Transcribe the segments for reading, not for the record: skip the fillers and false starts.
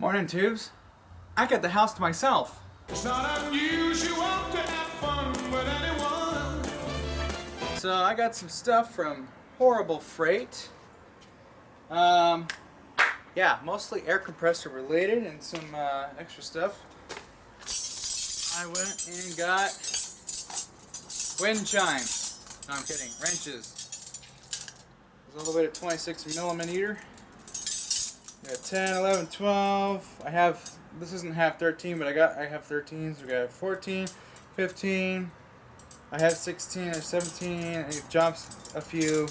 Morning, Tubes. I got the house to myself. It's not unusual to have fun with anyone. So I got some stuff from Horrible Frieght. Yeah, mostly air compressor related and some extra stuff. I went and got wind chimes. No, I'm kidding. Wrenches. It's all the way to 26 millimeter. We got 10, 11, 12. I have, this isn't half 13, but I have 13s. We got 14, 15. I have 16 or 17. It jumps a few.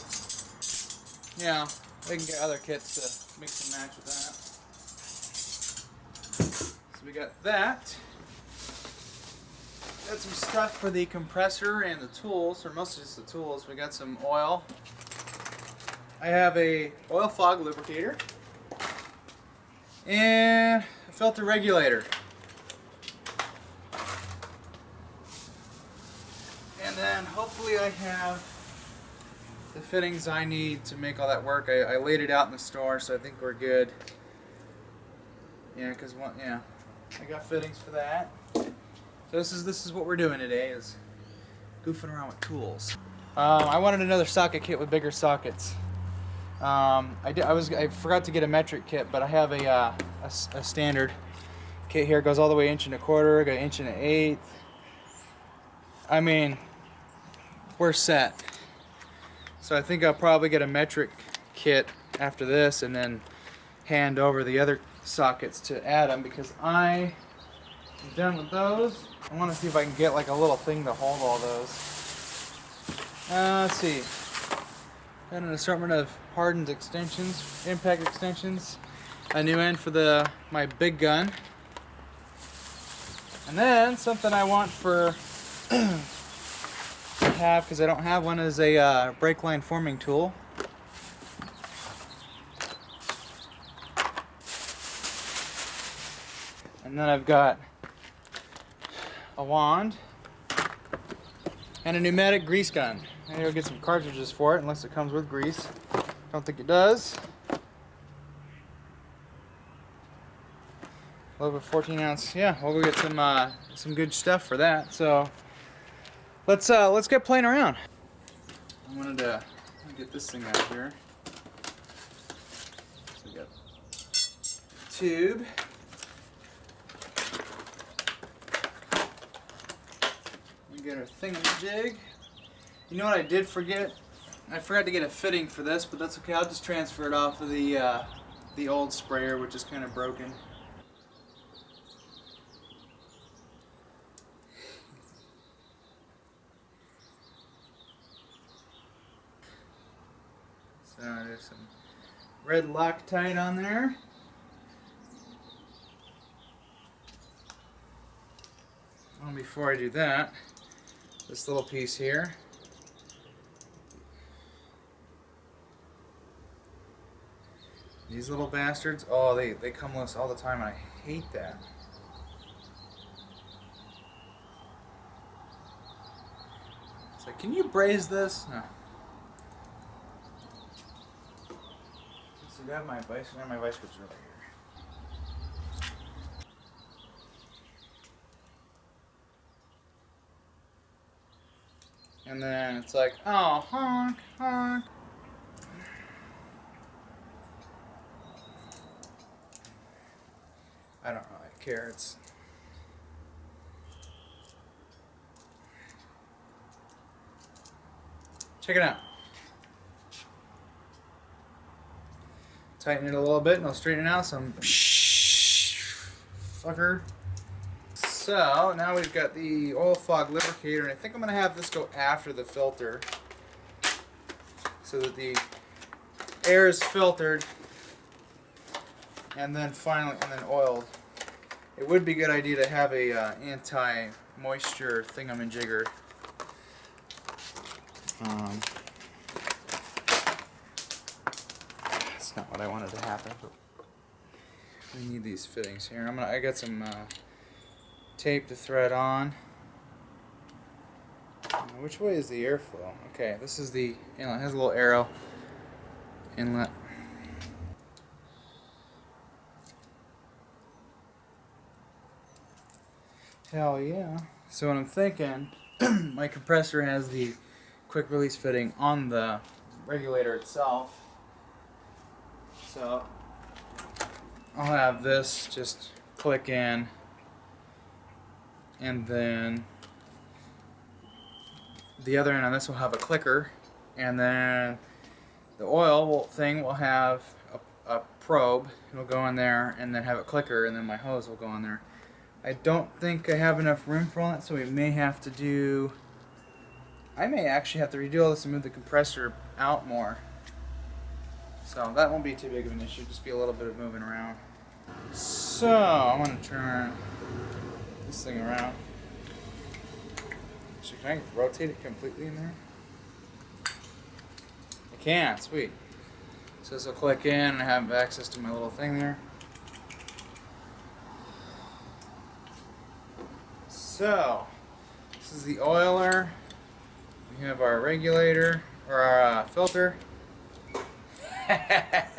Yeah, we can get other kits to mix and match with that. So we got that. Got some stuff for the compressor and the tools, or mostly just the tools. We got some oil. I have a oil fog lubricator and a filter regulator. And then hopefully I have the fittings I need to make all that work. I laid it out in the store, so I think we're good. Yeah, I got fittings for that. So this is what we're doing today, is goofing around with tools. I wanted another socket kit with bigger sockets. I forgot to get a metric kit, but I have a standard kit here. It goes all the way 1 1/4 inch, got 1 1/8 inch. I mean, we're set. So I think I'll probably get a metric kit after this, and then hand over the other sockets to Adam, because I am done with those. I want to see if I can get like a little thing to hold all those. Let's see. Got an assortment of hardened extensions, impact extensions, a new end for my big gun, and then something I want for to have, because I don't have one, is a brake line forming tool. And then I've got a wand and a pneumatic grease gun. Maybe I'll get some cartridges for it, unless it comes with grease. Don't think it does. A little bit 14 ounce. Yeah, we'll go get some good stuff for that. So let's get playing around. I wanted to get this thing out here. So we got tube. We got our thingamajig. You know what I did forget? I forgot to get a fitting for this, but that's okay. I'll just transfer it off of the old sprayer, which is kind of broken. So there's some red Loctite on there. Well, before I do that, this little piece here. These little bastards, oh, they come loose all the time, and I hate that. It's like, can you braze this? No. So I got my vice, and my vice grips right here. And then it's like, oh, honk, honk. I don't really care. Check it out. Tighten it a little bit and I'll straighten it out some fucker. So now we've got the oil fog lubricator, and I think I'm going to have this go after the filter so that the air is filtered and then oiled. It would be a good idea to have a anti-moisture thingamajigger. That's not what I wanted to happen, but we need these fittings here. I got some tape to thread on. Which way is the airflow? Okay, this is the inlet. It has a little arrow inlet. Hell yeah. So what I'm thinking, my compressor has the quick release fitting on the regulator itself. So I'll have this just click in, and then the other end on this will have a clicker, and then the thing will have a probe. It'll go in there and then have a clicker, and then my hose will go in there. I don't think I have enough room for all that, so we may have to do... I may actually have to redo all this and move the compressor out more. So that won't be too big of an issue, just be a little bit of moving around. So I'm going to turn this thing around. So can I rotate it completely in there? I can, sweet. So this will click in and I have access to my little thing there. So this is the oiler. We have our regulator, or our filter. Yes.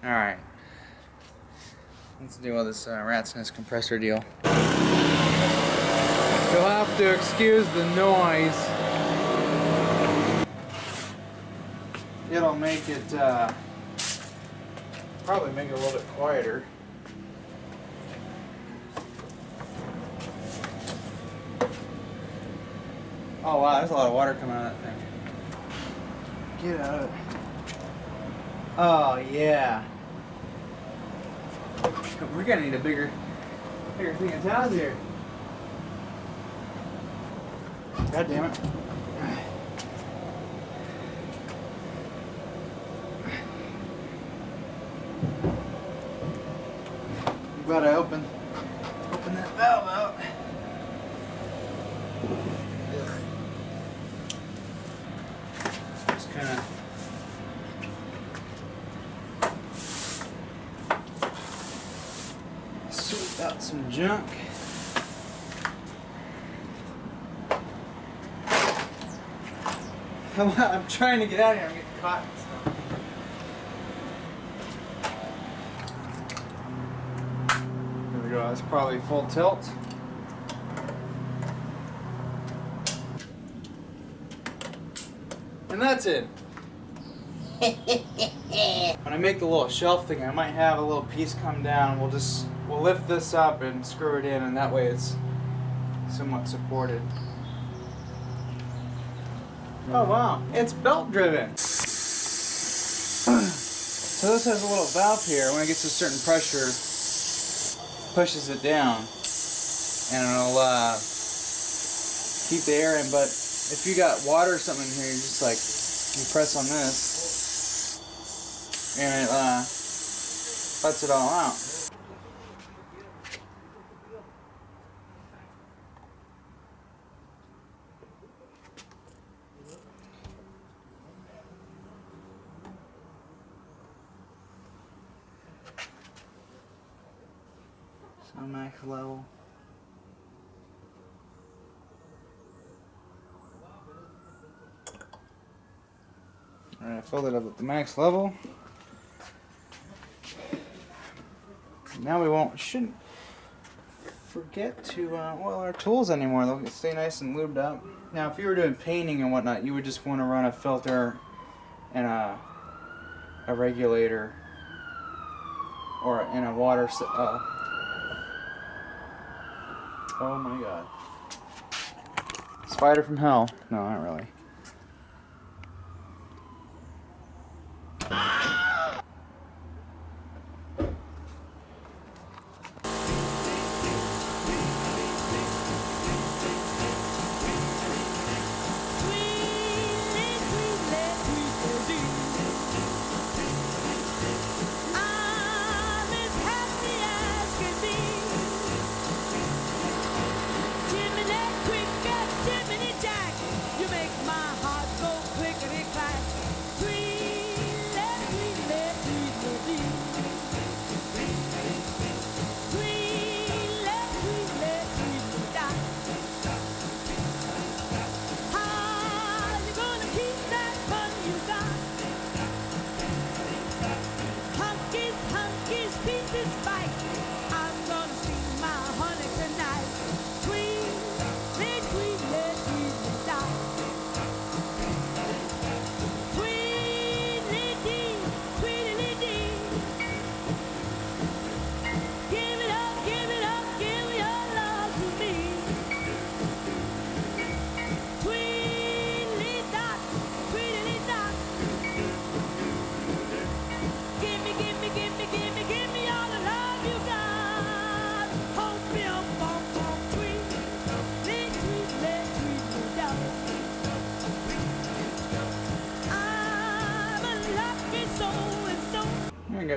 Alright. Let's deal with this rat's nest compressor deal. You'll have to excuse the noise. It'll make it, probably make it a little bit quieter. Oh wow, there's a lot of water coming out of that thing. Get out of it. Oh yeah. We're gonna need a bigger thing of towels here. God damn it. I'm glad I opened that valve out. Just kind of sweep out some junk. I'm trying to get out of here. I'm getting caught and stuff. There we go. That's probably full tilt. And that's it. When I make the little shelf thing, I might have a little piece come down. We'll lift this up and screw it in, and that way it's somewhat supported. Oh wow, it's belt driven. So this has a little valve here. When it gets to a certain pressure, pushes it down, and it'll keep the air in. But if you got water or something in here, you just like you press on this, and it lets it all out. So max level. Alright, I filled it up at the max level. Now shouldn't forget to oil our tools anymore. They'll stay nice and lubed up. Now if you were doing painting and whatnot, you would just want to run a filter and a regulator or in a water oh my god. Spider from hell. No, not really. Pieces fight. I'm gonna sing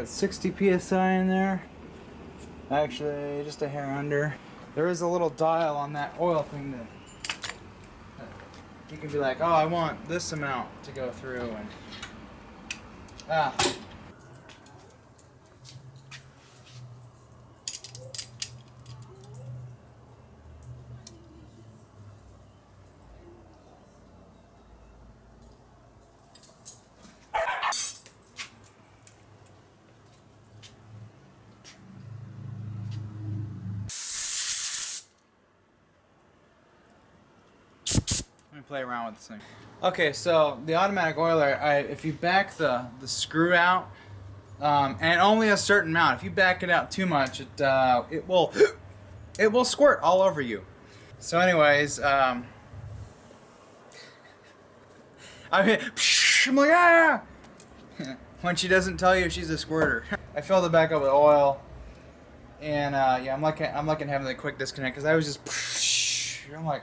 got 60 psi in there. Actually, just a hair under. There is a little dial on that oil thing that you can be like, oh, I want this amount to go through, and let me play around with this thing. Okay, so the automatic oiler, if you back the screw out, and only a certain amount, if you back it out too much, it will squirt all over you. So, anyways, I mean, I'm like, ah! When she doesn't tell you she's a squirter. I filled it back up with oil, and yeah, I'm liking having the quick disconnect because I was just, I'm like.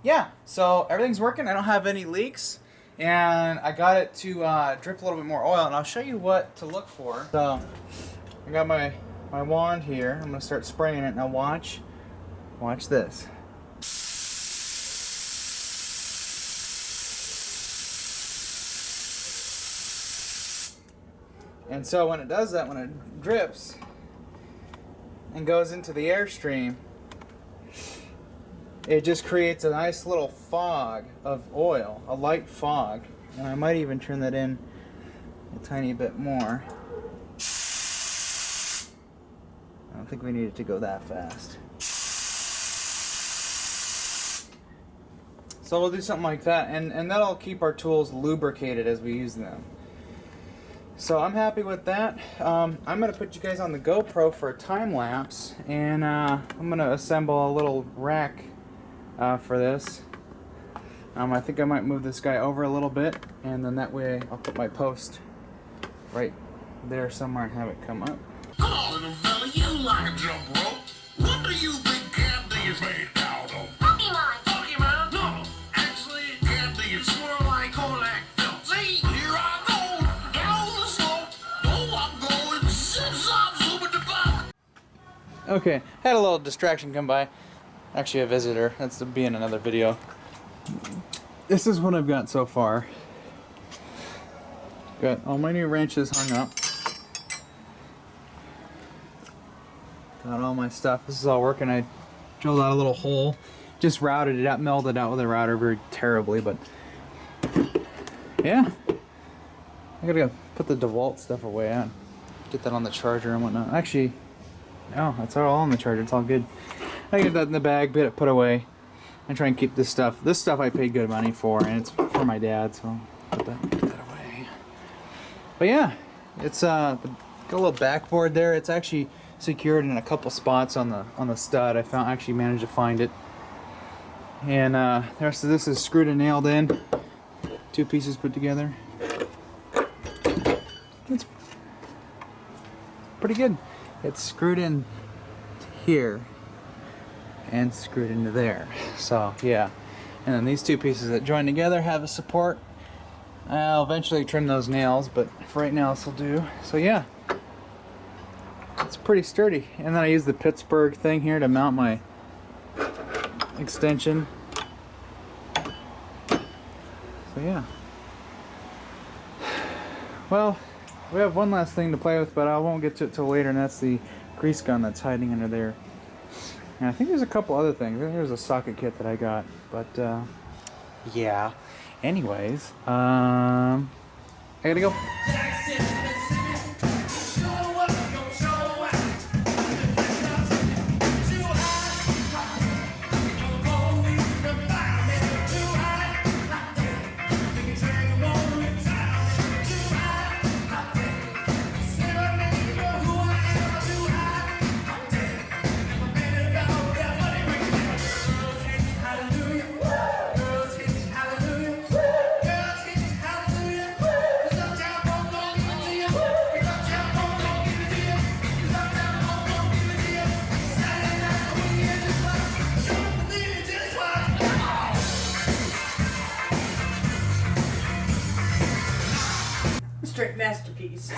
Yeah, so everything's working. I don't have any leaks, and I got it to drip a little bit more oil, and I'll show you what to look for. So I got my wand here. I'm gonna start spraying it. Now watch this. And so when it does that, when it drips and goes into the airstream, it just creates a nice little fog of oil, a light fog. And I might even turn that in a tiny bit more. I don't think we need it to go that fast. So we'll do something like that, and that'll keep our tools lubricated as we use them. So I'm happy with that. I'm going to put you guys on the GoPro for a time lapse, and I'm going to assemble a little rack for this. I think I might move this guy over a little bit, and then that way I'll put my post right there somewhere and have it come up. Come on, little fella, you like a jump rope. What do you think candy is made out of? Pokemon! Pokemon? No, actually, candy is more like Kodak film. See, here I go, down the slope. Oh, I'm going zip-zop, zoom-a-da-bop. Okay, had a little distraction come by. Actually a visitor. That's to be in another video. This is what I've got so far. Got all my new wrenches hung up. Got all my stuff. This is all working. I drilled out a little hole. Just routed it out, melded out with a router very terribly, but yeah. I gotta go put the DeWalt stuff away and get that on the charger and whatnot. Actually, no, that's all on the charger. It's all good. I get that in the bag, put away, and try and keep this stuff. This stuff I paid good money for, and it's for my dad, so I'll put that away. But yeah, it's got a little backboard there. It's actually secured in a couple spots on the stud. Actually managed to find it, and the rest of this is screwed and nailed in. Two pieces put together. It's pretty good. It's screwed in here and screwed into there. So yeah, and then these two pieces that join together have a support. I'll eventually trim those nails, but for right now this will do. So yeah, it's pretty sturdy. And then I use the Pittsburgh thing here to mount my extension. So yeah. Well, we have one last thing to play with, but I won't get to it till later, and that's the grease gun that's hiding under there. And I think there's a couple other things. There's a socket kit that I got, but yeah. Anyways, I gotta go. piece.